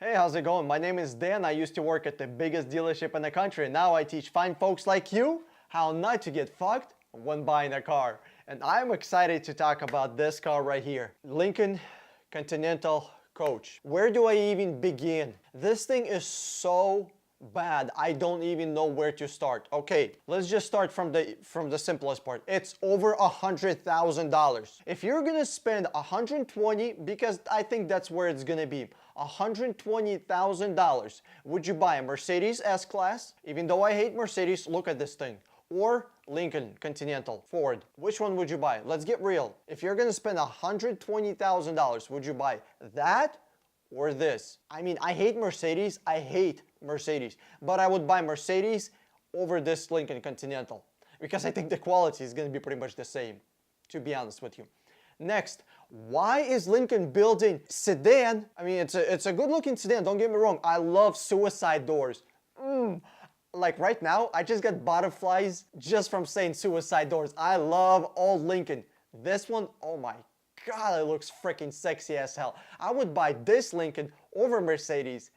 Hey, how's it going? My name is Dan. I used to work at the biggest dealership in the country. Now I teach fine folks like you how not to get fucked when buying a car. And I'm excited to talk about this car right here. Lincoln Continental Coach. Where do I even begin? This thing is so bad, I don't even know where to start. Okay, let's just start from the simplest part. It's over $100,000. If you're gonna spend 120, because I think that's where it's gonna be, $120,000, would you buy a Mercedes S-Class? Even though I hate Mercedes, look at this thing. Or Lincoln Continental, Ford. Which one would you buy? Let's get real. If you're gonna spend $120,000, would you buy that or this? I mean, I hate Mercedes. I hate Mercedes. But I would buy Mercedes over this Lincoln Continental because I think the quality is going to be pretty much the same, to be honest with you. Next, why is Lincoln building sedan? I mean, it's a good looking sedan, don't get me wrong. I love suicide doors. Like right now, I just got butterflies just from saying suicide doors. I love old Lincoln. This one, oh my God, it looks freaking sexy as hell. I would buy this Lincoln over Mercedes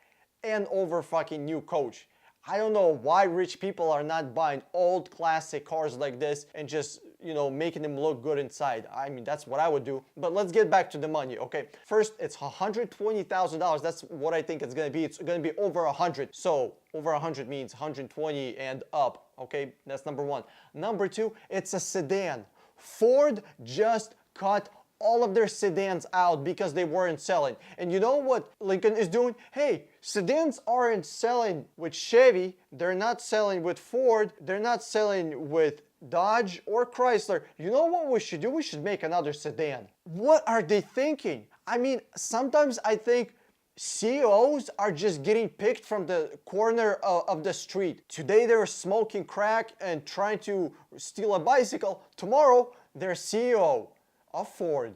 and over fucking new Coach. I don't know why rich people are not buying old classic cars like this and just, you know, making them look good inside. I mean, that's what I would do. But let's get back to the money, okay? First, it's $120,000. That's what I think it's gonna be. It's gonna be over 100. So over 100 means 120 and up, okay? That's number one. Number two, it's a sedan. Ford just cut all of their sedans out because they weren't selling. And you know what Lincoln is doing? Hey, sedans aren't selling with Chevy, they're not selling with Ford, they're not selling with Dodge or Chrysler. You know what we should do? We should make another sedan. What are they thinking? I mean, sometimes I think CEOs are just getting picked from the corner of the street. Today they're smoking crack and trying to steal a bicycle. Tomorrow they're CEO of Ford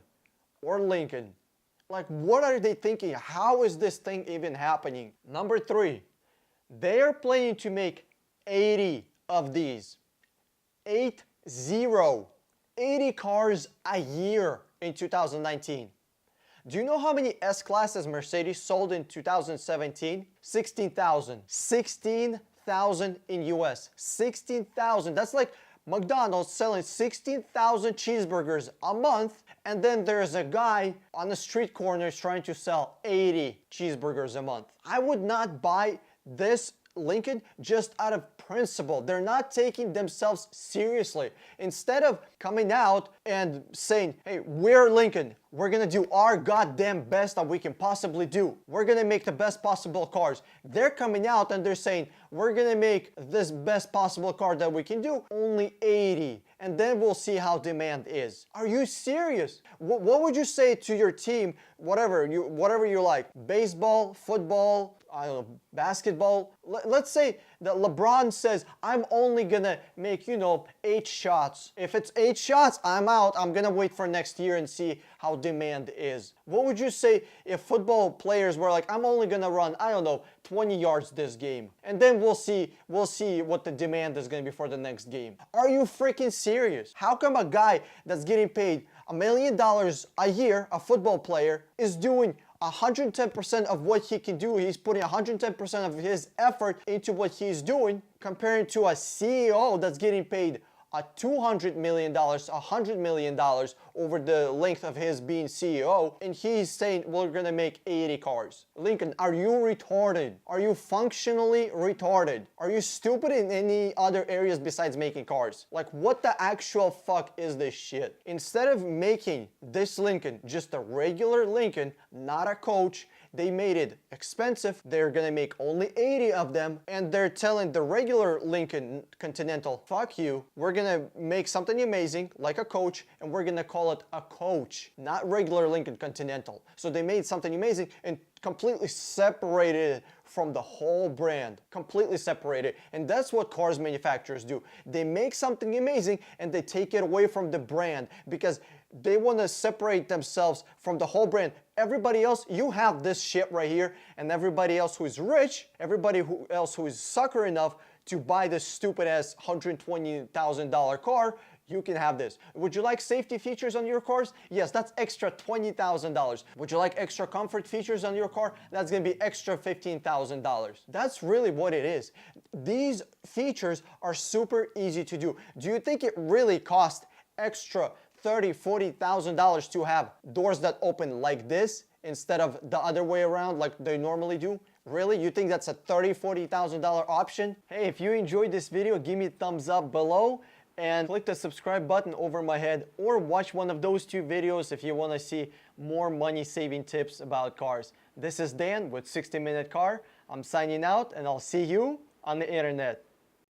or Lincoln. Like, what are they thinking? How is this thing even happening? Number three, they are planning to make 80 of these. 80 cars a year in 2019. Do you know how many S-Classes Mercedes sold in 2017? 16,000. 16,000 in US. 16,000. That's like McDonald's selling 16,000 cheeseburgers a month, and then there's a guy on the street corner trying to sell 80 cheeseburgers a month. I would not buy this Lincoln just out of principle. They're not taking themselves seriously. Instead of coming out and saying, hey, we're Lincoln, we're gonna do our goddamn best that we can possibly do. We're gonna make the best possible cars. They're coming out and they're saying, we're gonna make this best possible car that we can do, only 80. And then we'll see how demand is. Are you serious? What would you say to your team, whatever you like, baseball, football, I don't know, basketball? Let's say that LeBron says, I'm only gonna make, 8 shots. If it's 8 shots, I'm out. I'm gonna wait for next year and see how demand is. What would you say if football players were like, I'm only gonna run, I don't know, 20 yards this game, and then we'll see what the demand is gonna be for the next game? Are you freaking serious? How come a guy that's getting paid $1 million a year, a football player, is doing 110% of what he can do? He's putting 110% of his effort into what he's doing, comparing to a CEO that's getting paid $200 million, $100 million over the length of his being CEO, and he's saying we're gonna make 80 cars. Lincoln, are you retarded? Are you functionally retarded? Are you stupid in any other areas besides making cars? Like, what the actual fuck is this shit? Instead of making this Lincoln just a regular Lincoln, not a Coach, they made it expensive. They're gonna make only 80 of them, and they're telling the regular Lincoln Continental, fuck you, we're gonna make something amazing like a Coach, and we're gonna call it a Coach, not regular Lincoln Continental. So they made something amazing and completely separated it from the whole brand, completely separated. And that's what cars manufacturers do. They make something amazing and they take it away from the brand because they want to separate themselves from the whole brand. Everybody else, you have this shit right here, and everybody else who is rich, everybody else who is sucker enough to buy this stupid ass $120,000 car, you can have this. Would you like safety features on your cars? Yes, that's extra $20,000. Would you like extra comfort features on your car? That's gonna be extra $15,000. That's really what it is. These features are super easy to do. Do you think it really costs extra $30,000, $40,000 to have doors that open like this instead of the other way around like they normally do? Really? You think that's a $30,000, $40,000 option? Hey, if you enjoyed this video, give me a thumbs up below and click the subscribe button over my head, or watch one of those two videos if you want to see more money saving tips about cars. This is Dan with 60 Minute Car. I'm signing out, and I'll see you on the internet.